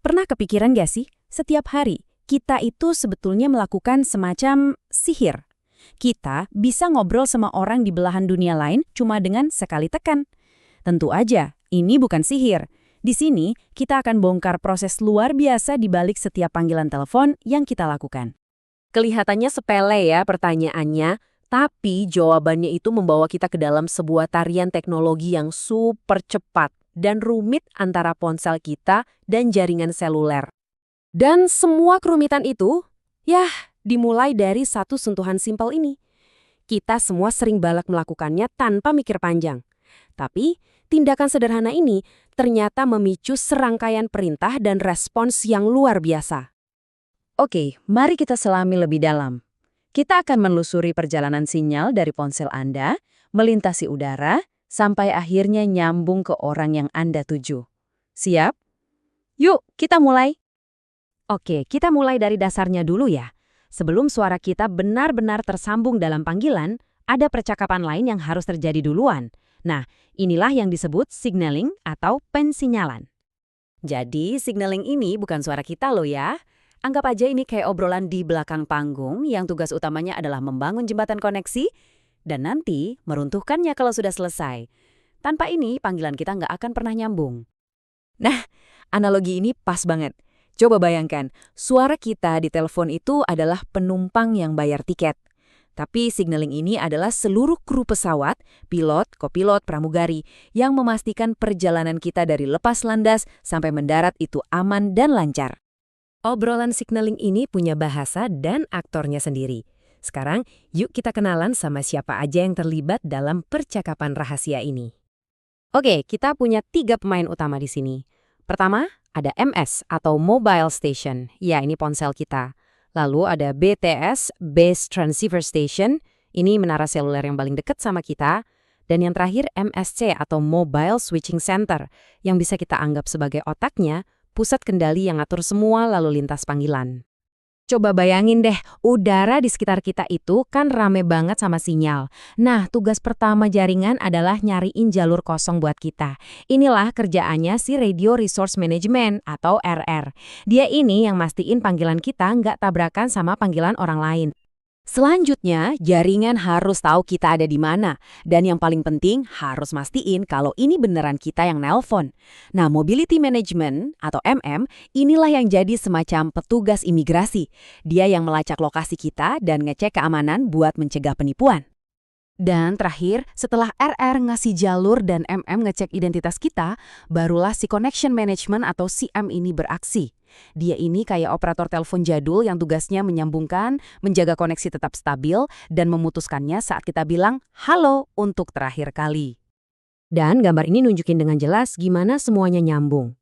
Pernah kepikiran gak sih, setiap hari kita itu sebetulnya melakukan semacam sihir. Kita bisa ngobrol sama orang di belahan dunia lain cuma dengan sekali tekan. Tentu aja, ini bukan sihir. Di sini, kita akan bongkar proses luar biasa di balik setiap panggilan telepon yang kita lakukan. Kelihatannya sepele ya pertanyaannya, tapi jawabannya itu membawa kita ke dalam sebuah tarian teknologi yang super cepat dan rumit antara ponsel kita dan jaringan seluler. Dan semua kerumitan itu, dimulai dari satu sentuhan simpel ini. Kita semua sering balak melakukannya tanpa mikir panjang. Tapi, tindakan sederhana ini ternyata memicu serangkaian perintah dan respons yang luar biasa. Oke, mari kita selami lebih dalam. Kita akan menelusuri perjalanan sinyal dari ponsel Anda, melintasi udara, sampai akhirnya nyambung ke orang yang Anda tuju. Siap? Yuk, kita mulai. Oke, kita mulai dari dasarnya dulu ya. Sebelum suara kita benar-benar tersambung dalam panggilan, ada percakapan lain yang harus terjadi duluan. Nah, inilah yang disebut signaling atau pensinyalan. Jadi, signaling ini bukan suara kita loh ya. Anggap aja ini kayak obrolan di belakang panggung yang tugas utamanya adalah membangun jembatan koneksi dan nanti meruntuhkannya kalau sudah selesai. Tanpa ini, panggilan kita nggak akan pernah nyambung. Nah, analogi ini pas banget. Coba bayangkan, suara kita di telepon itu adalah penumpang yang bayar tiket. Tapi signaling ini adalah seluruh kru pesawat, pilot, kopilot, pramugari yang memastikan perjalanan kita dari lepas landas sampai mendarat itu aman dan lancar. Obrolan signaling ini punya bahasa dan aktornya sendiri. Sekarang, yuk kita kenalan sama siapa aja yang terlibat dalam percakapan rahasia ini. Oke, kita punya 3 pemain utama di sini. Pertama, ada MS atau Mobile Station. Ya, ini ponsel kita. Lalu ada BTS, Base Transceiver Station. Ini menara seluler yang paling dekat sama kita. Dan yang terakhir MSC atau Mobile Switching Center, yang bisa kita anggap sebagai otaknya, pusat kendali yang ngatur semua lalu lintas panggilan. Coba bayangin deh, udara di sekitar kita itu kan rame banget sama sinyal. Nah, tugas pertama jaringan adalah nyariin jalur kosong buat kita. Inilah kerjaannya si Radio Resource Management atau RR. Dia ini yang mastiin panggilan kita nggak tabrakan sama panggilan orang lain. Selanjutnya, jaringan harus tahu kita ada di mana. Dan yang paling penting, harus mastiin kalau ini beneran kita yang nelpon. Nah, Mobility Management atau MM, inilah yang jadi semacam petugas imigrasi. Dia yang melacak lokasi kita dan ngecek keamanan buat mencegah penipuan. Dan terakhir, setelah RR ngasih jalur dan MM ngecek identitas kita, barulah si Connection Management atau CM ini beraksi. Dia ini kayak operator telepon jadul yang tugasnya menyambungkan, menjaga koneksi tetap stabil, dan memutuskannya saat kita bilang halo untuk terakhir kali. Dan gambar ini nunjukin dengan jelas gimana semuanya nyambung.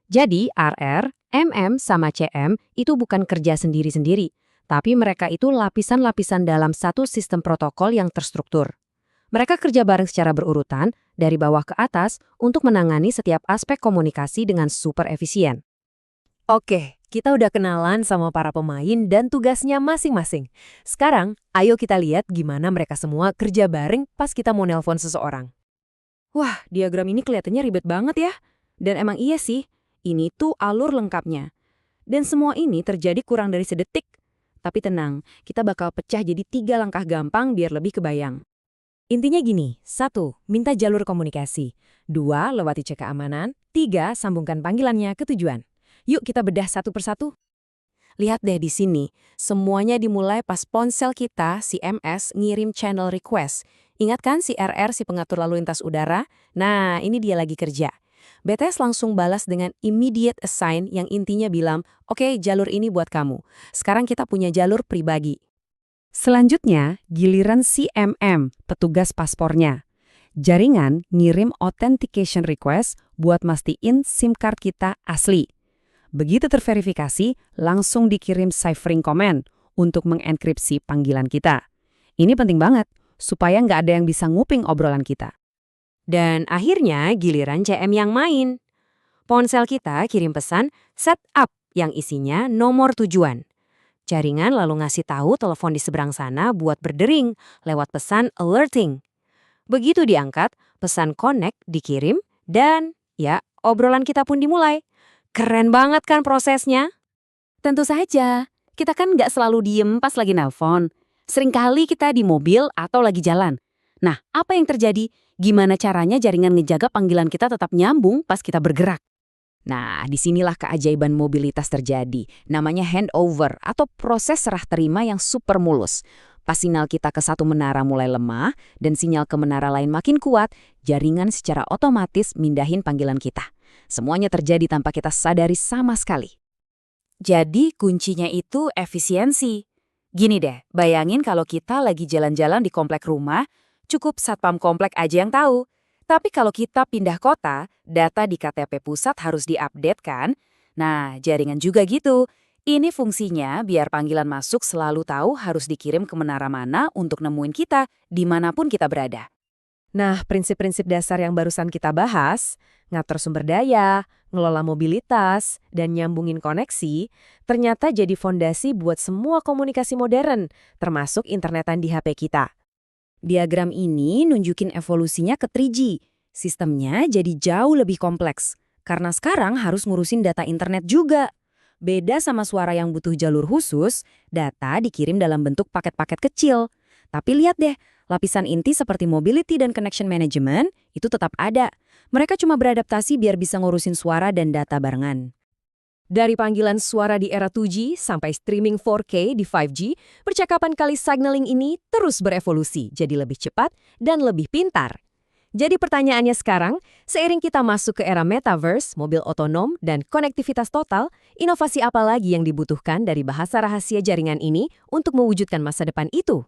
Jadi RR, MM, sama CM itu bukan kerja sendiri-sendiri, tapi mereka itu lapisan-lapisan dalam satu sistem protokol yang terstruktur. Mereka kerja bareng secara berurutan, dari bawah ke atas, untuk menangani setiap aspek komunikasi dengan super efisien. Oke, kita udah kenalan sama para pemain dan tugasnya masing-masing. Sekarang, ayo kita lihat gimana mereka semua kerja bareng pas kita mau nelpon seseorang. Wah, diagram ini kelihatannya ribet banget ya. Dan emang iya sih, ini tuh alur lengkapnya. Dan semua ini terjadi kurang dari sedetik. Tapi tenang, kita bakal pecah jadi 3 langkah gampang biar lebih kebayang. Intinya gini, 1. Minta jalur komunikasi. 2. Lewati cek keamanan. 3. Sambungkan panggilannya ke tujuan. Yuk kita bedah satu persatu. Lihat deh di sini, semuanya dimulai pas ponsel kita, si MS, ngirim channel request. Ingat kan si RR, si pengatur lalu lintas udara? Nah, ini dia lagi kerja. BTS langsung balas dengan immediate assign yang intinya bilang, oke, jalur ini buat kamu. Sekarang kita punya jalur pribadi. Selanjutnya, giliran si MM, petugas paspornya. Jaringan ngirim authentication request buat mastiin SIM card kita asli. Begitu terverifikasi, langsung dikirim ciphering command untuk mengenkripsi panggilan kita. Ini penting banget, supaya nggak ada yang bisa nguping obrolan kita. Dan akhirnya giliran CM yang main. Ponsel kita kirim pesan setup yang isinya nomor tujuan. Jaringan lalu ngasih tahu telepon di seberang sana buat berdering lewat pesan alerting. Begitu diangkat, pesan connect dikirim dan obrolan kita pun dimulai. Keren banget kan prosesnya? Tentu saja, kita kan nggak selalu diem pas lagi nelpon. Seringkali kita di mobil atau lagi jalan. Nah, apa yang terjadi? Gimana caranya jaringan ngejaga panggilan kita tetap nyambung pas kita bergerak? Nah, disinilah keajaiban mobilitas terjadi. Namanya handover atau proses serah terima yang super mulus. Pas sinyal kita ke satu menara mulai lemah dan sinyal ke menara lain makin kuat, jaringan secara otomatis mindahin panggilan kita. Semuanya terjadi tanpa kita sadari sama sekali. Jadi kuncinya itu efisiensi. Gini deh, bayangin kalau kita lagi jalan-jalan di komplek rumah, cukup satpam komplek aja yang tahu. Tapi kalau kita pindah kota, data di KTP pusat harus diupdate kan? Nah, jaringan juga gitu. Ini fungsinya biar panggilan masuk selalu tahu harus dikirim ke menara mana untuk nemuin kita, dimanapun kita berada. Nah, prinsip-prinsip dasar yang barusan kita bahas, ngatur sumber daya, ngelola mobilitas, dan nyambungin koneksi, ternyata jadi fondasi buat semua komunikasi modern, termasuk internetan di HP kita. Diagram ini nunjukin evolusinya ke 3G. Sistemnya jadi jauh lebih kompleks, karena sekarang harus ngurusin data internet juga. Beda sama suara yang butuh jalur khusus, data dikirim dalam bentuk paket-paket kecil. Tapi lihat deh, lapisan inti seperti mobility dan connection management itu tetap ada. Mereka cuma beradaptasi biar bisa ngurusin suara dan data barengan. Dari panggilan suara di era 2G sampai streaming 4K di 5G, percakapan kali signaling ini terus berevolusi jadi lebih cepat dan lebih pintar. Jadi pertanyaannya sekarang, seiring kita masuk ke era metaverse, mobil otonom, dan konektivitas total, inovasi apa lagi yang dibutuhkan dari bahasa rahasia jaringan ini untuk mewujudkan masa depan itu?